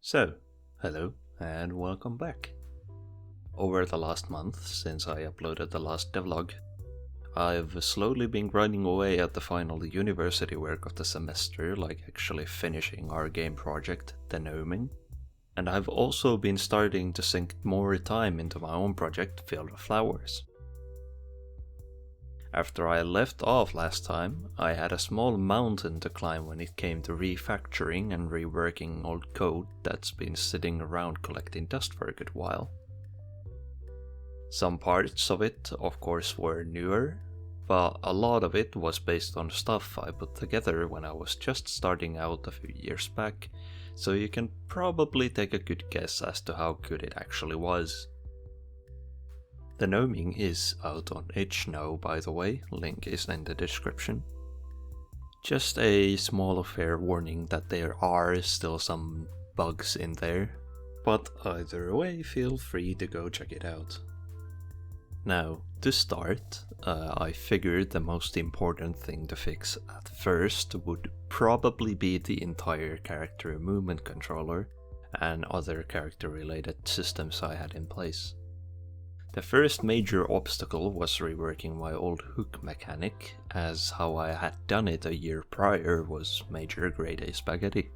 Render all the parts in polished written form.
So, hello and welcome back. Over the last month, since I uploaded the last devlog, I've slowly been grinding away at the final university work of the semester, like actually finishing our game project, the gnoming. And I've also been starting to sink more time into my own project, Field of Flowers. After I left off last time, I had a small mountain to climb when it came to refactoring and reworking old code that's been sitting around collecting dust for a good while. Some parts of it, of course, were newer, but a lot of it was based on stuff I put together when I was just starting out a few years back, so you can probably take a good guess as to how good it actually was. The gnoming is out on itch now, by the way, link is in the description. Just a small fair warning that there are still some bugs in there, but either way feel free to go check it out. Now, to start, I figured the most important thing to fix at first would probably be the entire character movement controller and other character related systems I had in place. The first major obstacle was reworking my old hook mechanic, as how I had done it a year prior was major grade A spaghetti.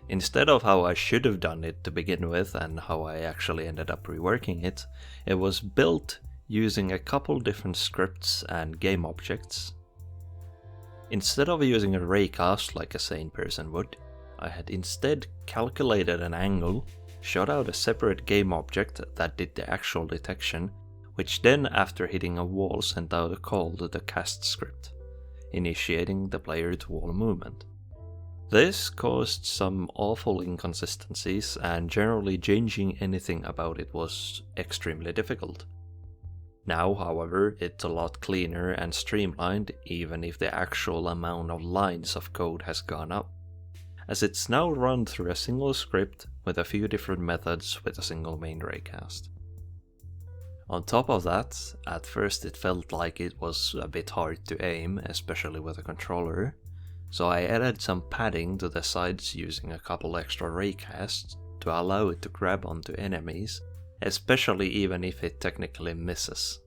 Instead of how I should have done it to begin with and how I actually ended up reworking it, it was built using a couple different scripts and game objects. Instead of using a raycast like a sane person would, I had instead calculated an angle, shot out a separate game object that did the actual detection, which then after hitting a wall sent out a call to the cast script, initiating the player to wall movement. This caused some awful inconsistencies, and generally changing anything about it was extremely difficult. Now, however, it's a lot cleaner and streamlined, even if the actual amount of lines of code has gone up, as it's now run through a single script with a few different methods with a single main raycast. On top of that, at first it felt like it was a bit hard to aim, especially with a controller, so I added some padding to the sides using a couple extra raycasts to allow it to grab onto enemies, especially even if it technically misses.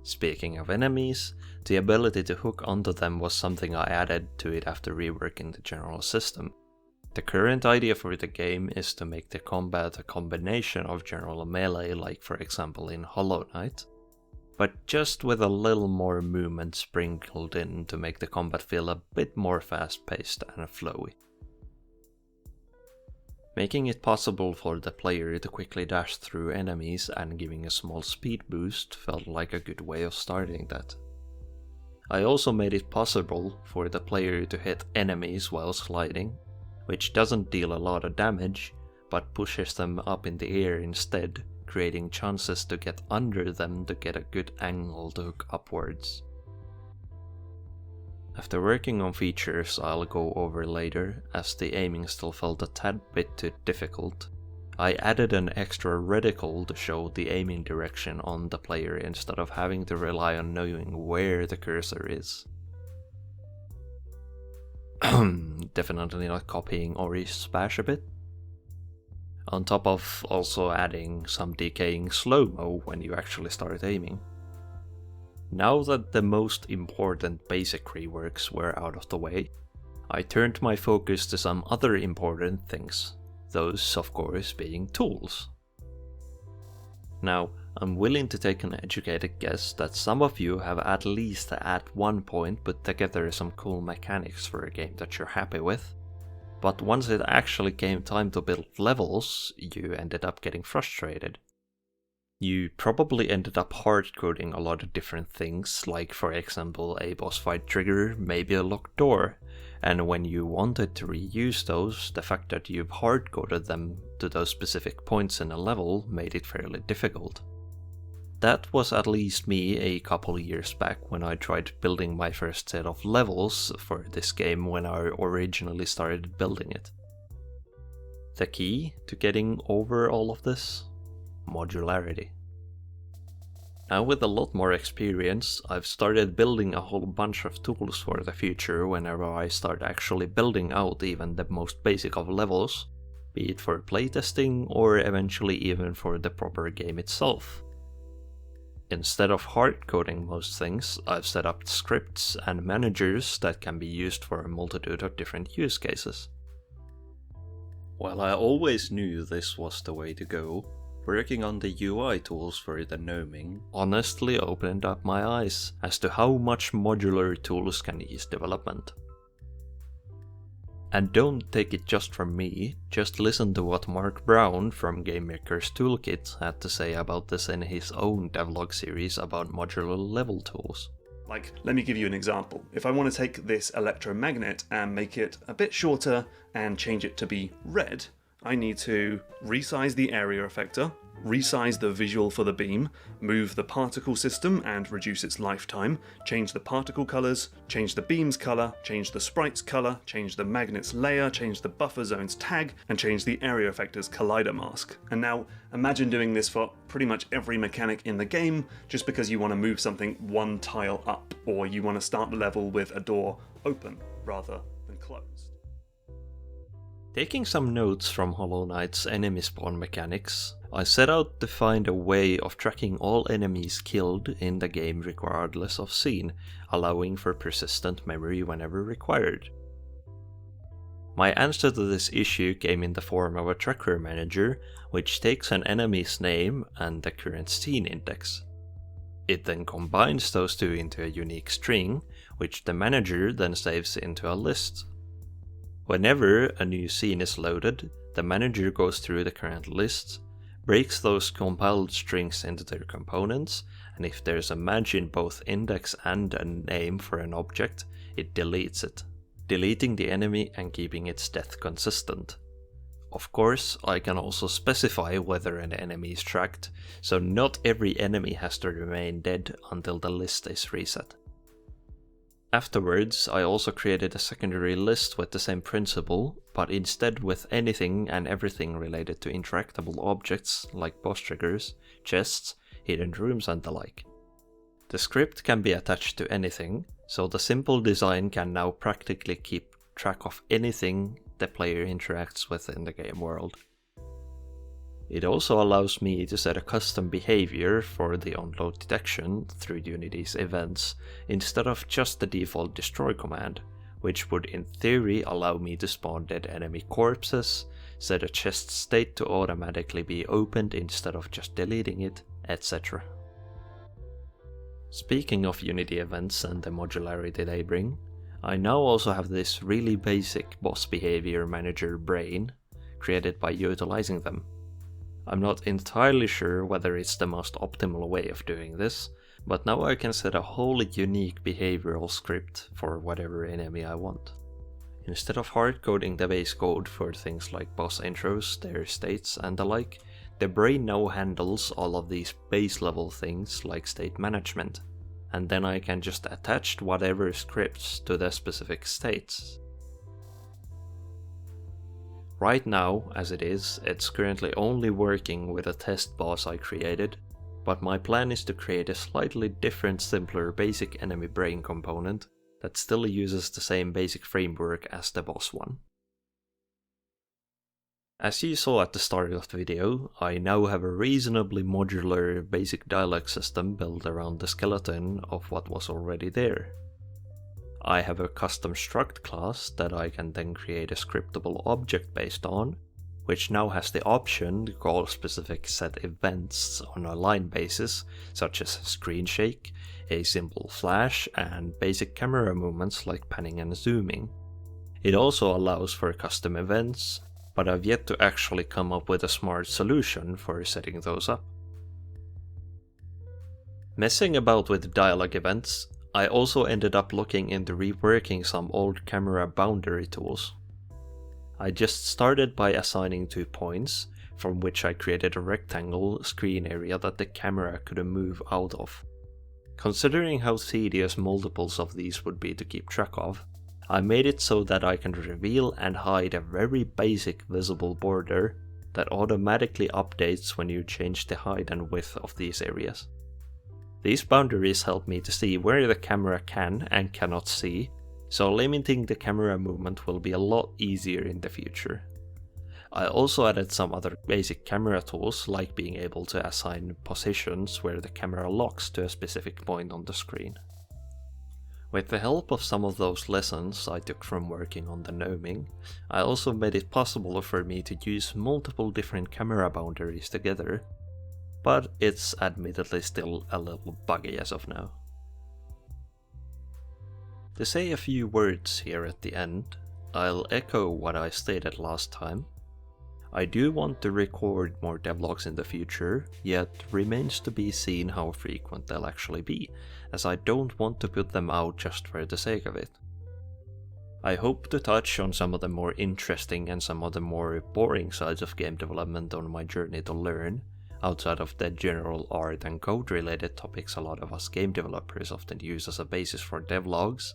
Speaking of enemies, the ability to hook onto them was something I added to it after reworking the general system. The current idea for the game is to make the combat a combination of general melee, like for example in Hollow Knight, but just with a little more movement sprinkled in to make the combat feel a bit more fast-paced and flowy. Making it possible for the player to quickly dash through enemies and giving a small speed boost felt like a good way of starting that. I also made it possible for the player to hit enemies while sliding, which doesn't deal a lot of damage, but pushes them up in the air instead, creating chances to get under them to get a good angle to hook upwards. After working on features I'll go over later, as the aiming still felt a tad bit too difficult, I added an extra reticle to show the aiming direction on the player instead of having to rely on knowing where the cursor is. Definitely not copying Ori's Splash a bit. On top of also adding some decaying slow-mo when you actually start aiming. Now that the most important basic reworks were out of the way, I turned my focus to some other important things, those of course being tools. Now, I'm willing to take an educated guess that some of you have at least at one point put together some cool mechanics for a game that you're happy with, but once it actually came time to build levels, you ended up getting frustrated. You probably ended up hard-coding a lot of different things, like for example a boss fight trigger, maybe a locked door, and when you wanted to reuse those, the fact that you've hard-coded them to those specific points in a level made it fairly difficult. That was at least me a couple years back when I tried building my first set of levels for this game when I originally started building it. The key to getting over all of this? Modularity. Now with a lot more experience, I've started building a whole bunch of tools for the future whenever I start actually building out even the most basic of levels, be it for playtesting or eventually even for the proper game itself. Instead of hard coding most things, I've set up scripts and managers that can be used for a multitude of different use cases. While I always knew this was the way to go, working on the UI tools for the gnoming honestly opened up my eyes as to how much modular tools can ease development. And don't take it just from me, just listen to what Mark Brown from GameMaker's Toolkit had to say about this in his own devlog series about modular level tools. Like, let me give you an example. If I want to take this electromagnet and make it a bit shorter and change it to be red, I need to resize the area effector, resize the visual for the beam, move the particle system and reduce its lifetime, change the particle colors, change the beam's color, change the sprite's color, change the magnet's layer, change the buffer zone's tag, and change the area effector's collider mask. And now imagine doing this for pretty much every mechanic in the game just because you want to move something one tile up, or you want to start the level with a door open rather than closed. Taking some notes from Hollow Knight's enemy spawn mechanics, I set out to find a way of tracking all enemies killed in the game regardless of scene, allowing for persistent memory whenever required. My answer to this issue came in the form of a tracker manager, which takes an enemy's name and the current scene index. It then combines those two into a unique string, which the manager then saves into a list. Whenever a new scene is loaded, the manager goes through the current list, breaks those compiled strings into their components, and if there's a match in both index and a name for an object, it deletes it, deleting the enemy and keeping its death consistent. Of course, I can also specify whether an enemy is tracked, so not every enemy has to remain dead until the list is reset. Afterwards, I also created a secondary list with the same principle, but instead with anything and everything related to interactable objects like boss triggers, chests, hidden rooms and the like. The script can be attached to anything, so the simple design can now practically keep track of anything the player interacts with in the game world. It also allows me to set a custom behavior for the onload detection through Unity's events, instead of just the default destroy command, which would in theory allow me to spawn dead enemy corpses, set a chest state to automatically be opened instead of just deleting it, etc. Speaking of Unity events and the modularity they bring, I now also have this really basic boss behavior manager brain, created by utilizing them. I'm not entirely sure whether it's the most optimal way of doing this, but now I can set a wholly unique behavioral script for whatever enemy I want. Instead of hard coding the base code for things like boss intros, their states and the like, the brain now handles all of these base level things like state management, and then I can just attach whatever scripts to the specific states. Right now, as it is, it's currently only working with a test boss I created, but my plan is to create a slightly different, simpler basic enemy brain component that still uses the same basic framework as the boss one. As you saw at the start of the video, I now have a reasonably modular basic dialogue system built around the skeleton of what was already there. I have a custom struct class that I can then create a scriptable object based on, which now has the option to call specific set events on a line basis, such as screen shake, a simple flash, and basic camera movements like panning and zooming. It also allows for custom events, but I've yet to actually come up with a smart solution for setting those up. Messing about with dialogue events, I also ended up looking into reworking some old camera boundary tools. I just started by assigning 2 points, from which I created a rectangle screen area that the camera could move out of. Considering how tedious multiples of these would be to keep track of, I made it so that I can reveal and hide a very basic visible border that automatically updates when you change the height and width of these areas. These boundaries help me to see where the camera can and cannot see, so limiting the camera movement will be a lot easier in the future. I also added some other basic camera tools, like being able to assign positions where the camera locks to a specific point on the screen. With the help of some of those lessons I took from working on the gnoming, I also made it possible for me to use multiple different camera boundaries together, but it's admittedly still a little buggy as of now. To say a few words here at the end, I'll echo what I stated last time. I do want to record more devlogs in the future, yet remains to be seen how frequent they'll actually be, as I don't want to put them out just for the sake of it. I hope to touch on some of the more interesting and some of the more boring sides of game development on my journey to learn, outside of the general art and code related topics a lot of us game developers often use as a basis for devlogs,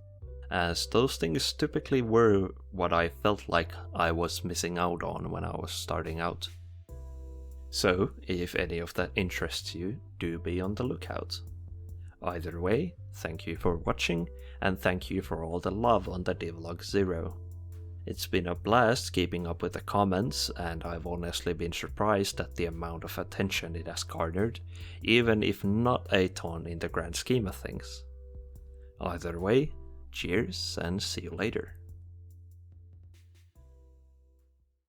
as those things typically were what I felt like I was missing out on when I was starting out. So, if any of that interests you, do be on the lookout. Either way, thank you for watching, and thank you for all the love on the Devlog 0. It's been a blast keeping up with the comments, and I've honestly been surprised at the amount of attention it has garnered, even if not a ton in the grand scheme of things. Either way, cheers and see you later.